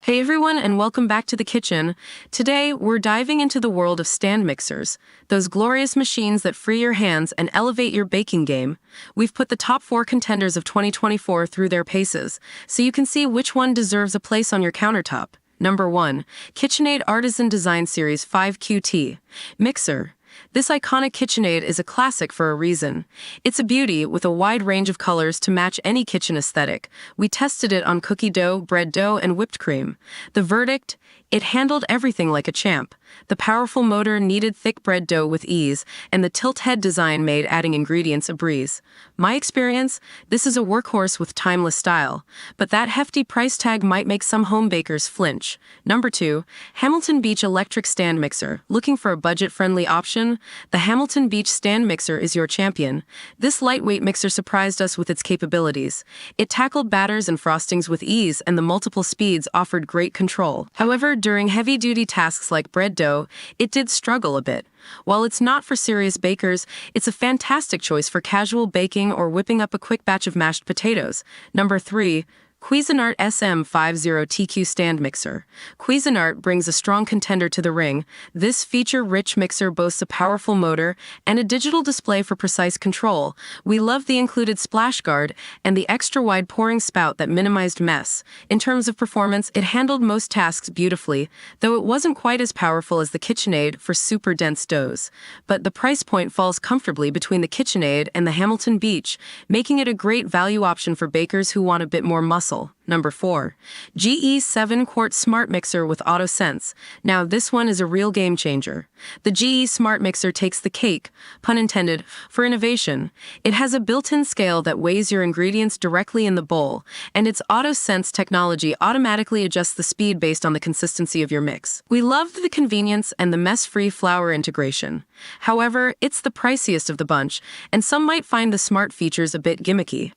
Hey everyone, and welcome back to the kitchen. Today, we're diving into the world of stand mixers, those glorious machines that free your hands and elevate your baking game. We've put the top 4 contenders of 2024 through their paces, so you can see which one deserves a place on your countertop. Number 1. KitchenAid Artisan Design Series 5QT Mixer. This iconic KitchenAid is a classic for a reason. It's a beauty with a wide range of colors to match any kitchen aesthetic. We tested it on cookie dough, bread dough, and whipped cream. The verdict? It handled everything like a champ. The powerful motor kneaded thick bread dough with ease, and the tilt-head design made adding ingredients a breeze. My experience? This is a workhorse with timeless style, but that hefty price tag might make some home bakers flinch. Number 2. Hamilton Beach Electric Stand Mixer. Looking for a budget-friendly option? The Hamilton Beach Stand Mixer is your champion. This lightweight mixer surprised us with its capabilities. It tackled batters and frostings with ease, and the multiple speeds offered great control. However, during heavy-duty tasks like bread dough, it did struggle a bit. While it's not for serious bakers, it's a fantastic choice for casual baking or whipping up a quick batch of mashed potatoes. Number 3. Cuisinart SM50TQ Stand Mixer. Cuisinart brings a strong contender to the ring. This feature-rich mixer boasts a powerful motor and a digital display for precise control. We love the included splash guard and the extra-wide pouring spout that minimized mess. In terms of performance, it handled most tasks beautifully, though it wasn't quite as powerful as the KitchenAid for super dense doughs. But the price point falls comfortably between the KitchenAid and the Hamilton Beach, making it a great value option for bakers who want a bit more muscle. Number 4. GE 7-Quart Smart Mixer with AutoSense. Now this one is a real game changer. The GE Smart Mixer takes the cake, pun intended, for innovation. It has a built-in scale that weighs your ingredients directly in the bowl, and its AutoSense technology automatically adjusts the speed based on the consistency of your mix. We loved the convenience and the mess-free flour integration. However, it's the priciest of the bunch, and some might find the smart features a bit gimmicky.